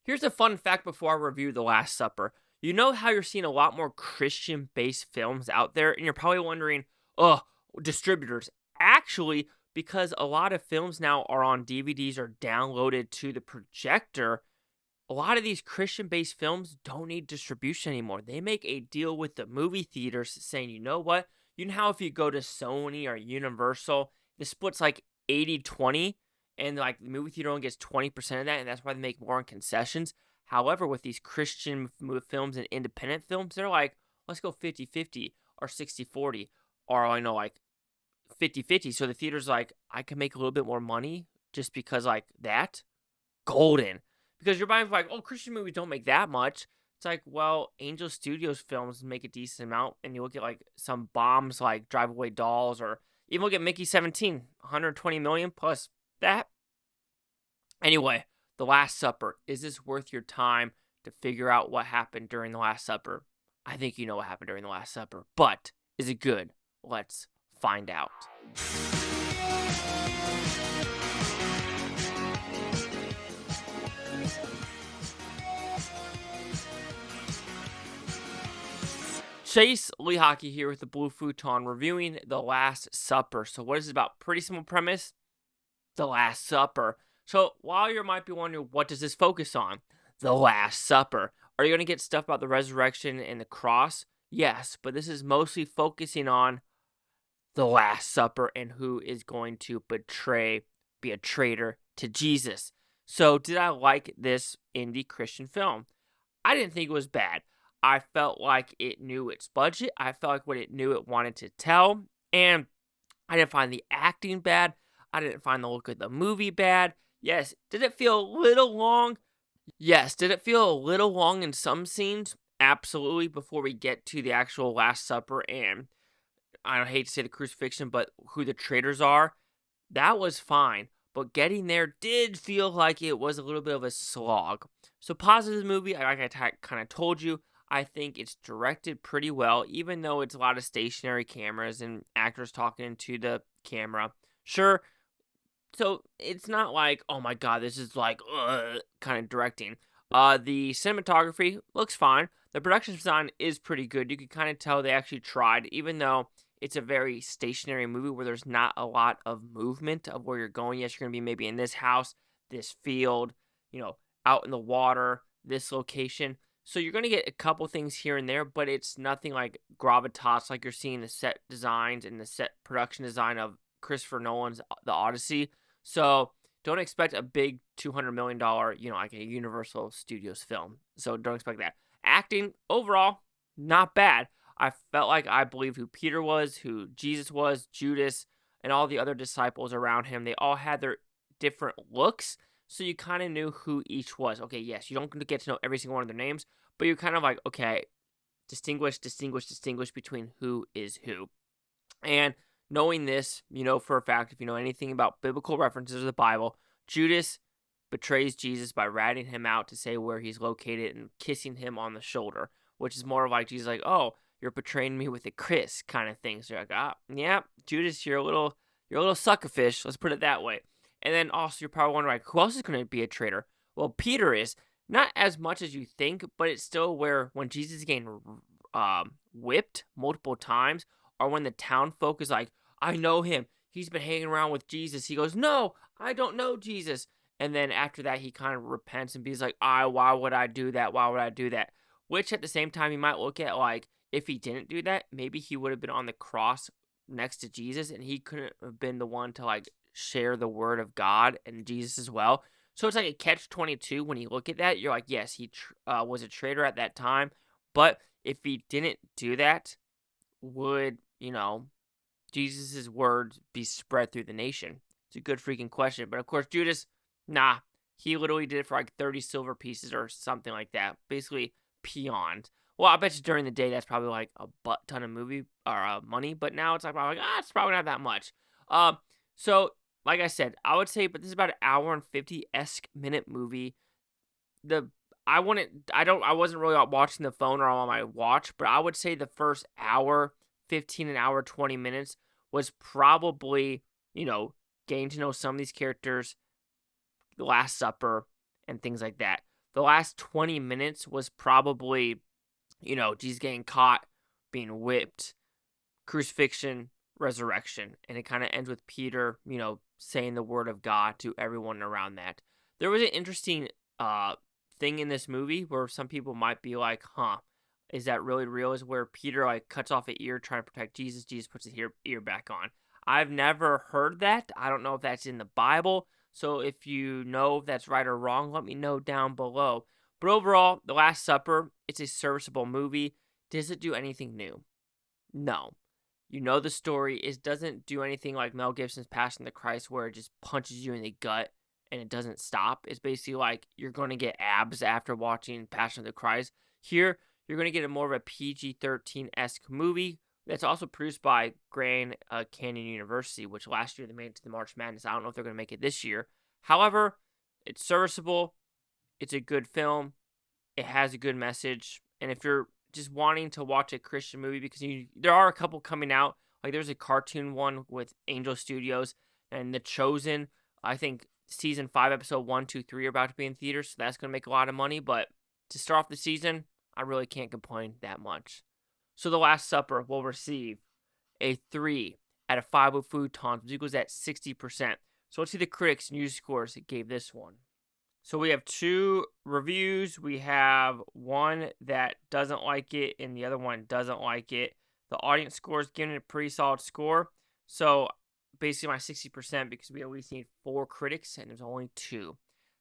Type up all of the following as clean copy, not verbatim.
Here's a fun fact before I review The Last Supper. You know how you're seeing a lot more Christian-based films out there, and you're probably wondering, oh, distributors. Actually, because a lot of films now are on DVDs or downloaded to the projector, a lot of these Christian-based films don't need distribution anymore. They make a deal with the movie theaters saying, you know what? You know how if you go to Sony or Universal, the split's like 80-20, and like the movie theater only gets 20% of that, and that's why they make more in concessions. However, with these Christian films and independent films, they're like, let's go 50-50 or 60-40 or I know like 50-50. So the theater's like, I can make a little bit more money just because like that. Golden. Because your mind's like, oh, Christian movies don't make that much. It's like, well, Angel Studios films make a decent amount, and you look at like some bombs like Drive Away Dolls, or even look at Mickey 17, 120 million plus that. Anyway, The Last Supper. Is this worth your time to figure out what happened during The Last Supper? I think you know what happened during The Last Supper, but is it good? Let's find out. Chase Lee Hockey here with the Blue Futon reviewing The Last Supper. So what is it about? Pretty simple premise. The Last Supper. So while you might be wondering, what does this focus on? The Last Supper. Are you going to get stuff about the resurrection and the cross? Yes, but this is mostly focusing on the Last Supper and who is going to be a traitor to Jesus. So did I like this indie Christian film? I didn't think it was bad. I felt like it knew its budget. I felt like what it knew it wanted to tell. And I didn't find the acting bad. I didn't find the look of the movie bad. Yes, did it feel a little long? Yes, did it feel a little long in some scenes? Absolutely, before we get to the actual Last Supper and, I don't hate to say the crucifixion, but who the traitors are. That was fine. But getting there did feel like it was a little bit of a slog. So positive movie, like I kind of told you, I think it's directed pretty well, even though it's a lot of stationary cameras and actors talking into the camera. Sure, so it's not like, oh my god, this is like, kind of directing. The cinematography looks fine. The production design is pretty good. You can kind of tell they actually tried, even though it's a very stationary movie where there's not a lot of movement of where you're going. Yes, you're going to be maybe in this house, this field, out in the water, this location. So you're going to get a couple things here and there, but it's nothing like gravitas like you're seeing the set designs and the set production design of Christopher Nolan's The Odyssey. So don't expect a big $200 million, like a Universal Studios film. So don't expect that. Acting, overall, not bad. I felt like I believed who Peter was, who Jesus was, Judas, and all the other disciples around him. They all had their different looks. So you kind of knew who each was. Okay, yes, you don't get to know every single one of their names, but you're kind of like, okay, distinguish between who is who. And knowing this, for a fact, if you know anything about biblical references of the Bible, Judas betrays Jesus by ratting him out to say where he's located and kissing him on the shoulder, which is more of like Jesus like, oh, you're betraying me with a kiss kind of thing. So you're like, yeah, Judas, you're a little suckerfish. Let's put it that way. And then also you're probably wondering, like, who else is going to be a traitor? Well, Peter is. Not as much as you think, but it's still where when Jesus is getting whipped multiple times, or when the town folk is like, I know him. He's been hanging around with Jesus. He goes, no, I don't know Jesus. And then after that, he kind of repents and be like, why would I do that? Why would I do that? Which at the same time, you might look at like, if he didn't do that, maybe he would have been on the cross next to Jesus, and he couldn't have been the one to like share the word of God and Jesus as well. So it's like a catch-22 when you look at that. You're like, yes, he was a traitor at that time. But if he didn't do that, would, Jesus' words be spread through the nation? It's a good freaking question. But of course, Judas, nah. He literally did it for like 30 silver pieces or something like that. Basically, peoned. Well, I bet you during the day that's probably like a butt ton of money. But now it's like, it's probably not that much. So like I said, I would say, but this is about an hour and 50-esque minute movie. I wasn't really watching the phone or on my watch, but I would say the first hour, 15 an hour, 20 minutes was probably, getting to know some of these characters, the Last Supper, and things like that. The last 20 minutes was probably, Jesus getting caught, being whipped, crucifixion, resurrection. And it kind of ends with Peter, saying the word of God to everyone around that. There was an interesting thing in this movie where some people might be like, is that really real? Is where Peter cuts off an ear trying to protect Jesus. Jesus puts his ear back on. I've never heard that. I don't know if that's in the Bible. So if you know if that's right or wrong, let me know down below. But overall, The Last Supper, it's a serviceable movie. Does it do anything new? No. You know the story. It doesn't do anything like Mel Gibson's Passion of the Christ where it just punches you in the gut and it doesn't stop. It's basically like you're going to get abs after watching Passion of the Christ. Here, you're going to get a more of a PG-13-esque movie that's also produced by Grand Canyon University, which last year they made it to the March Madness. I don't know if they're going to make it this year. However, it's serviceable. It's a good film. It has a good message. And if you're just wanting to watch a Christian movie, because there are a couple coming out. Like there's a cartoon one with Angel Studios and The Chosen. I think season 5, episode 1, 2, 3 are about to be in theaters, so that's going to make a lot of money. But to start off the season, I really can't complain that much. So The Last Supper will receive a 3 out of 5 with Futons, which equals at 60%. So let's see the critics and user scores it gave this one. So we have 2 reviews. We have one that doesn't like it and the other one doesn't like it. The audience score is giving it a pretty solid score. So basically my 60% because we at least need 4 critics and there's only 2.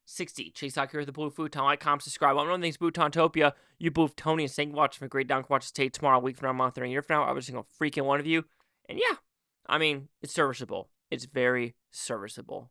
60. Chase out here with the Blue Futon. Like, comment, subscribe. One of things, Butontopia. You Boof Tony and thank you for watching. For a great down watch Tate tomorrow, a week from now, a month, or a year from now. Every single freaking one of you. And yeah, I mean, it's serviceable. It's very serviceable.